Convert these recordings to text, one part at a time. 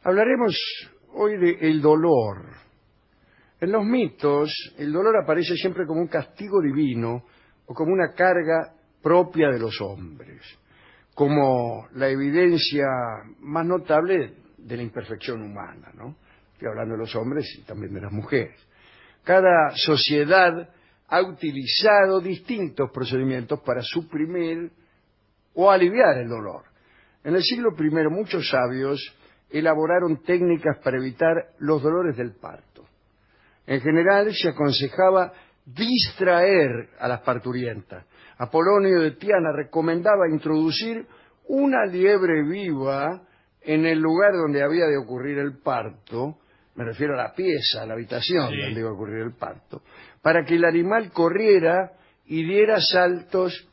Hablaremos hoy del dolor. En los mitos, el dolor aparece siempre como un castigo divino o como una carga propia de los hombres, como la evidencia más notable de la imperfección humana, ¿no? Estoy hablando de los hombres y también de las mujeres. Cada sociedad ha utilizado distintos procedimientos para suprimir o aliviar el dolor. En el siglo I, muchos sabios elaboraron técnicas para evitar los dolores del parto. En general, se aconsejaba distraer a las parturientas. Apolonio de Tiana recomendaba introducir una liebre viva en el lugar donde había de ocurrir el parto, me refiero a la pieza, a la habitación donde iba a ocurrir el parto, para que el animal corriera y diera saltos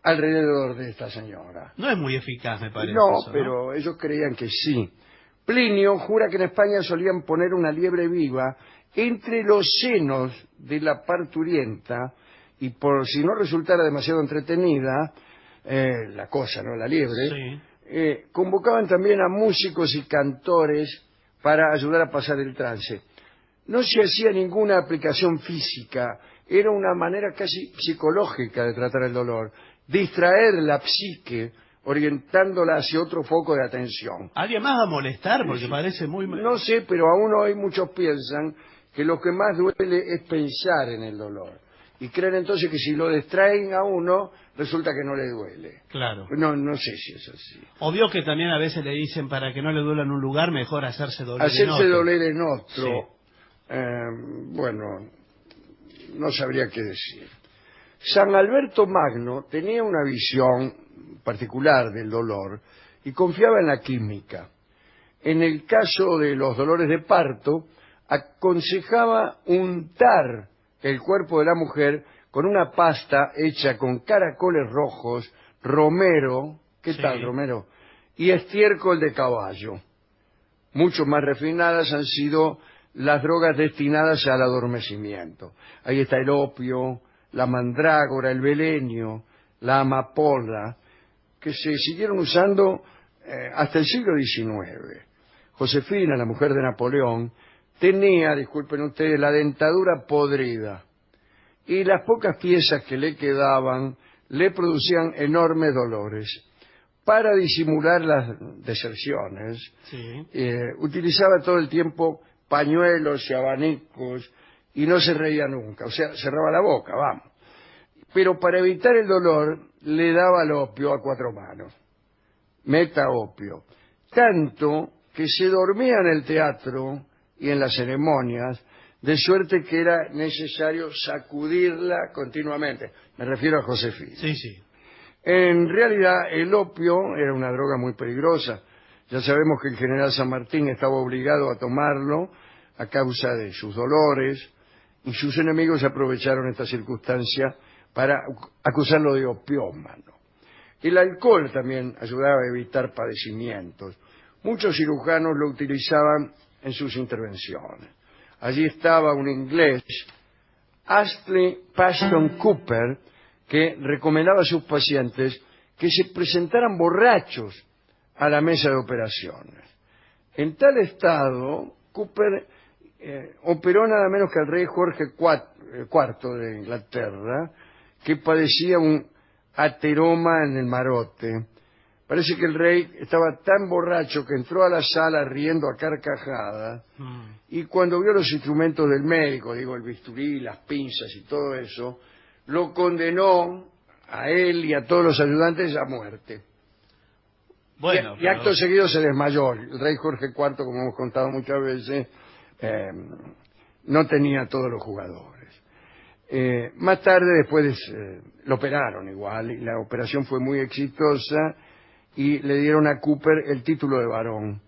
alrededor de esta señora. No es muy eficaz, me parece. No, eso, pero ellos creían que sí. Plinio jura que en España solían poner una liebre viva entre los senos de la parturienta y por si no resultara demasiado entretenida la cosa, ¿no? La liebre, convocaban también a músicos y cantores para ayudar a pasar el trance. No se hacía ninguna aplicación física, era una manera casi psicológica de tratar el dolor, distraer la psique orientándola hacia otro foco de atención. ¿Alguien más va a molestar? Porque parece muy... No sé, pero aún hoy muchos piensan que lo que más duele es pensar en el dolor. Y creen entonces que si lo distraen a uno, resulta que no le duele. Claro. No sé si es así. Obvio que también a veces le dicen para que no le duela en un lugar, mejor hacerse doler en otro. Hacerse doler en otro. Sí. Bueno, no sabría qué decir. San Alberto Magno tenía una visión particular del dolor y confiaba en la química. En el caso de los dolores de parto, aconsejaba untar el cuerpo de la mujer con una pasta hecha con caracoles rojos, romero, ¿qué tal romero? Y estiércol de caballo. Mucho más refinadas han sido las drogas destinadas al adormecimiento. Ahí está el opio, la mandrágora, el belenio, la amapola, que se siguieron usando hasta el siglo XIX. Josefina, la mujer de Napoleón, tenía, disculpen ustedes, la dentadura podrida y las pocas piezas que le quedaban le producían enormes dolores. Para disimular las deserciones, utilizaba todo el tiempo pañuelos y abanicos y no se reía nunca, o sea, cerraba la boca, vamos. Pero para evitar el dolor le daba el opio a 4 manos, metaopio, tanto que se dormía en el teatro y en las ceremonias, de suerte que era necesario sacudirla continuamente. Me refiero a Josefina. En realidad, el opio era una droga muy peligrosa. Ya sabemos que el general San Martín estaba obligado a tomarlo a causa de sus dolores, y sus enemigos aprovecharon esta circunstancia para acusarlo de opiómano. El alcohol también ayudaba a evitar padecimientos. Muchos cirujanos lo utilizaban en sus intervenciones. Allí estaba un inglés, Astley Paston Cooper, que recomendaba a sus pacientes que se presentaran borrachos a la mesa de operaciones. En tal estado, Cooper operó nada menos que al rey Jorge IV de Inglaterra, que padecía un ateroma en el marote. Parece que el rey estaba tan borracho que entró a la sala riendo a carcajadas y cuando vio los instrumentos del médico, digo, el bisturí, las pinzas y todo eso, lo condenó a él y a todos los ayudantes a muerte. Bueno, y acto seguido se desmayó. El rey Jorge IV, como hemos contado muchas veces, no tenía todos los jugadores. Más tarde, después lo operaron igual, y la operación fue muy exitosa, y le dieron a Cooper el título de barón.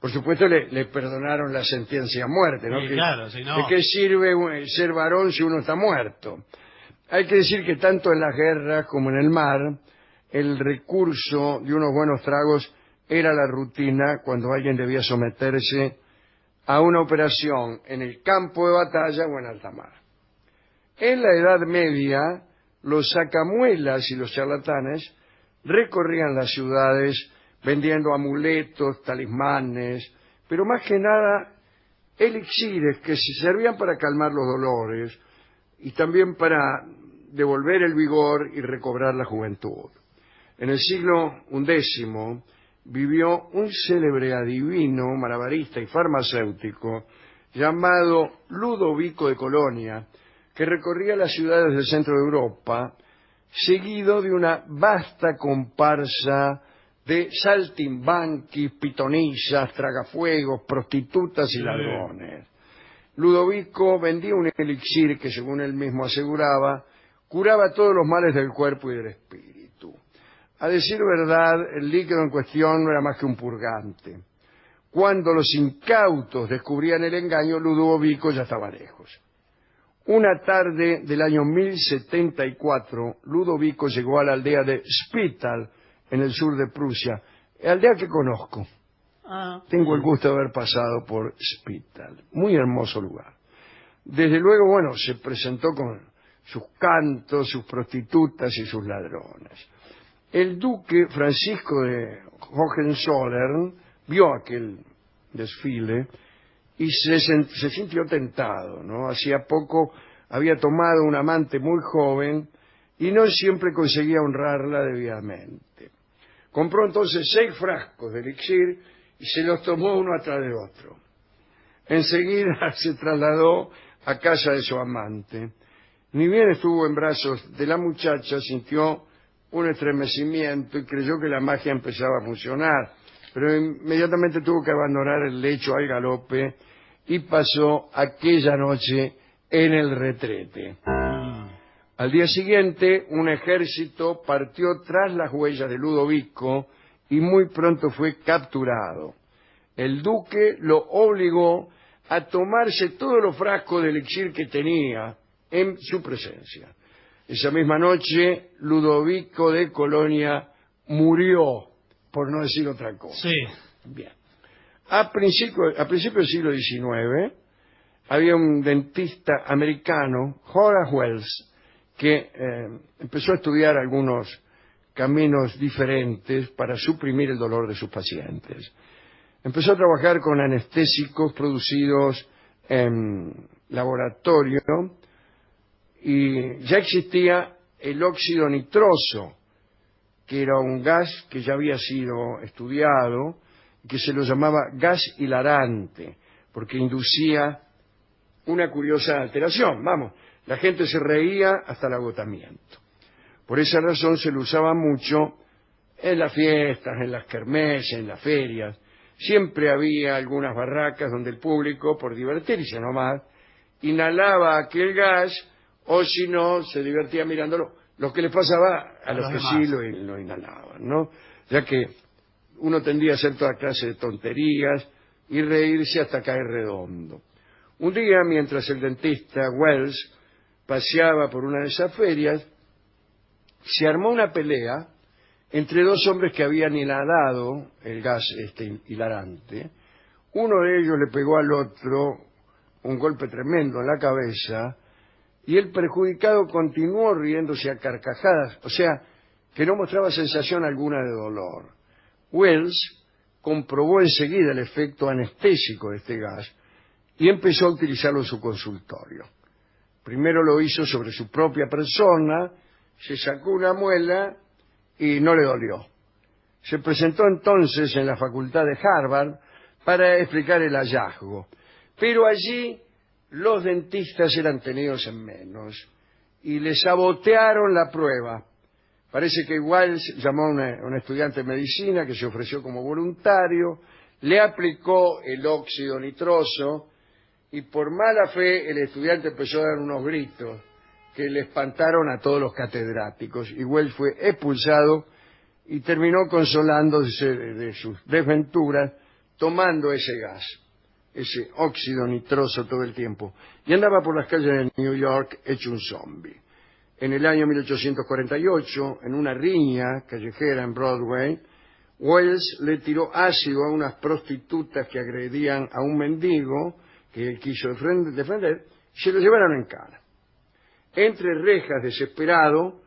Por supuesto le perdonaron la sentencia a muerte, ¿no? Claro, si no... ¿De qué sirve ser varón si uno está muerto? Hay que decir que tanto en las guerras como en el mar, el recurso de unos buenos tragos era la rutina cuando alguien debía someterse a una operación en el campo de batalla o en alta mar. En la Edad Media, los sacamuelas y los charlatanes recorrían las ciudades vendiendo amuletos, talismanes, pero más que nada elixires que se servían para calmar los dolores y también para devolver el vigor y recobrar la juventud. En el siglo XI vivió un célebre adivino, malabarista y farmacéutico llamado Ludovico de Colonia, que recorría las ciudades del centro de Europa, seguido de una vasta comparsa de saltimbanquis, pitonisas, tragafuegos, prostitutas y ladrones. Ludovico vendía un elixir que, según él mismo aseguraba, curaba todos los males del cuerpo y del espíritu. A decir verdad, el líquido en cuestión no era más que un purgante. Cuando los incautos descubrían el engaño, Ludovico ya estaba lejos. Una tarde del año 1074, Ludovico llegó a la aldea de Spital, en el sur de Prusia, aldea que conozco. Tengo el gusto de haber pasado por Spital. Muy hermoso lugar. Desde luego, bueno, se presentó con sus cantos, sus prostitutas y sus ladrones. El duque Francisco de Hohenzollern vio aquel desfile y se sintió tentado, ¿no? Hacía poco había tomado un amante muy joven y no siempre conseguía honrarla debidamente. Compró entonces 6 frascos de elixir y se los tomó uno atrás de otro. Enseguida se trasladó a casa de su amante. Ni bien estuvo en brazos de la muchacha, sintió un estremecimiento y creyó que la magia empezaba a funcionar, pero inmediatamente tuvo que abandonar el lecho al galope y pasó aquella noche en el retrete. Al día siguiente, un ejército partió tras las huellas de Ludovico y muy pronto fue capturado. El duque lo obligó a tomarse todos los frascos de elixir que tenía en su presencia. Esa misma noche, Ludovico de Colonia murió, por no decir otra cosa. Sí. Bien. A principios del siglo XIX, había un dentista americano, Horace Wells, que empezó a estudiar algunos caminos diferentes para suprimir el dolor de sus pacientes. Empezó a trabajar con anestésicos producidos en laboratorio y ya existía el óxido nitroso, que era un gas que ya había sido estudiado, que se lo llamaba gas hilarante, porque inducía una curiosa alteración. Vamos, la gente se reía hasta el agotamiento. Por esa razón se lo usaba mucho en las fiestas, en las kermeses, en las ferias. Siempre había algunas barracas donde el público, por divertirse nomás, inhalaba aquel gas, o si no, se divertía mirándolo. Lo que les pasaba a los que sí lo inhalaban, ¿no? Ya que uno tendía a hacer toda clase de tonterías y reírse hasta caer redondo. Un día, mientras el dentista Wells paseaba por una de esas ferias, se armó una pelea entre 2 hombres que habían inhalado el gas hilarante. Uno de ellos le pegó al otro un golpe tremendo en la cabeza y el perjudicado continuó riéndose a carcajadas, o sea, que no mostraba sensación alguna de dolor. Wells comprobó enseguida el efecto anestésico de este gas y empezó a utilizarlo en su consultorio. Primero lo hizo sobre su propia persona, se sacó una muela y no le dolió. Se presentó entonces en la facultad de Harvard para explicar el hallazgo, pero allí los dentistas eran tenidos en menos y le sabotearon la prueba. Parece que Wells llamó a un estudiante de medicina que se ofreció como voluntario, le aplicó el óxido nitroso y por mala fe el estudiante empezó a dar unos gritos que le espantaron a todos los catedráticos y Wells fue expulsado y terminó consolándose de sus desventuras tomando ese gas, ese óxido nitroso todo el tiempo, y andaba por las calles de New York hecho un zombie. En el año 1848, en una riña callejera en Broadway, Wells le tiró ácido a unas prostitutas que agredían a un mendigo que él quiso defender, y se lo llevaron en cara. Entre rejas, desesperado,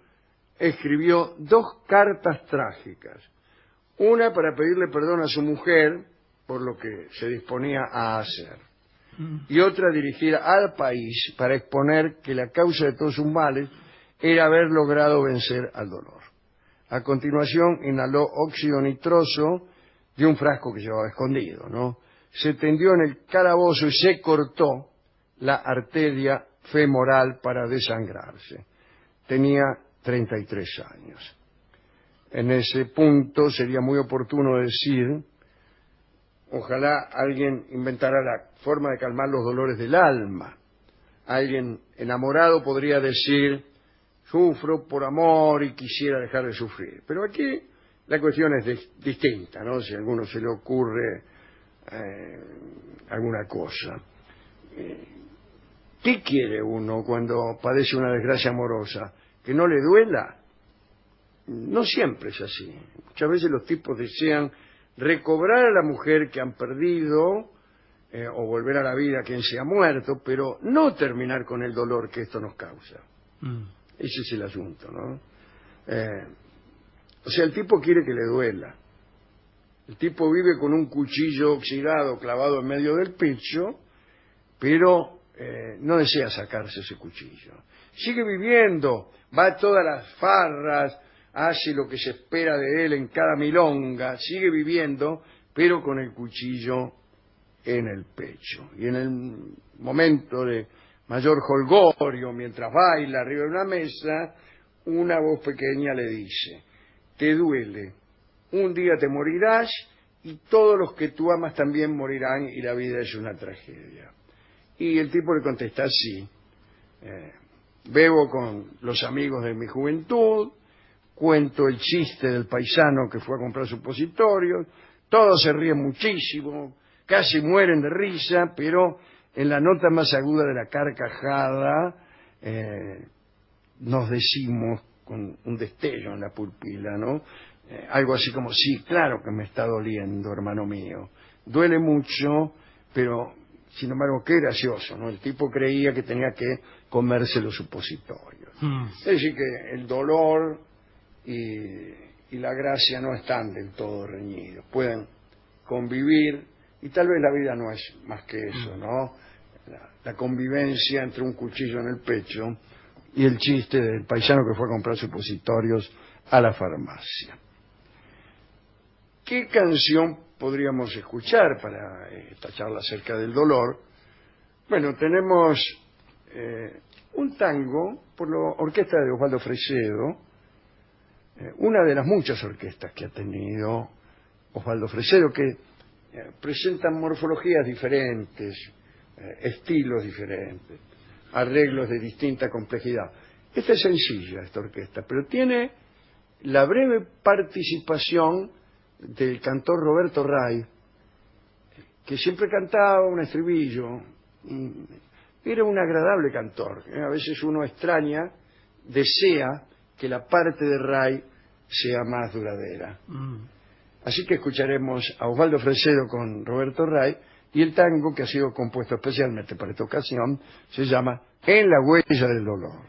escribió 2 cartas trágicas. Una para pedirle perdón a su mujer por lo que se disponía a hacer. Y otra dirigida al país para exponer que la causa de todos sus males era haber logrado vencer al dolor. A continuación inhaló óxido nitroso de un frasco que llevaba escondido, ¿no? Se tendió en el calabozo y se cortó la arteria femoral para desangrarse. Tenía 33 años. En ese punto sería muy oportuno decir, ojalá alguien inventara la forma de calmar los dolores del alma. Alguien enamorado podría decir, sufro por amor y quisiera dejar de sufrir. Pero aquí la cuestión es distinta, ¿no? Si a alguno se le ocurre alguna cosa. ¿Qué quiere uno cuando padece una desgracia amorosa? ¿Que no le duela? No siempre es así. Muchas veces los tipos desean recobrar a la mujer que han perdido o volver a la vida a quien se ha muerto, pero no terminar con el dolor que esto nos causa. Ese es el asunto, ¿no? O sea, el tipo quiere que le duela. El tipo vive con un cuchillo oxidado clavado en medio del pecho, pero no desea sacarse ese cuchillo. Sigue viviendo, va a todas las farras, hace lo que se espera de él en cada milonga, sigue viviendo, pero con el cuchillo en el pecho. Y en el momento de mayor jolgorio, mientras baila arriba de una mesa, una voz pequeña le dice, te duele, un día te morirás y todos los que tú amas también morirán y la vida es una tragedia. Y el tipo le contesta, sí, bebo con los amigos de mi juventud, cuento el chiste del paisano que fue a comprar supositorios, todos se ríen muchísimo, casi mueren de risa, pero en la nota más aguda de la carcajada nos decimos con un destello en la pupila, ¿no? Algo así como, sí, claro que me está doliendo, hermano mío. Duele mucho, pero sin embargo, qué gracioso, ¿no? El tipo creía que tenía que comerse los supositorios. Es decir, que el dolor y la gracia no están del todo reñidos. Pueden convivir, y tal vez la vida no es más que eso, ¿no? La convivencia entre un cuchillo en el pecho y el chiste del paisano que fue a comprar supositorios a la farmacia. ¿Qué canción podríamos escuchar para esta charla acerca del dolor? Bueno, tenemos un tango por la orquesta de Osvaldo Fresedo, una de las muchas orquestas que ha tenido Osvaldo Fresedo, que presentan morfologías diferentes, estilos diferentes, arreglos de distinta complejidad. Esta es sencilla, esta orquesta, pero tiene la breve participación del cantor Roberto Ray, que siempre cantaba un estribillo. Era un agradable cantor. A veces uno extraña, desea que la parte de Ray sea más duradera. Así que escucharemos a Osvaldo Fresedo con Roberto Ray, y el tango que ha sido compuesto especialmente para esta ocasión se llama En la huella del dolor.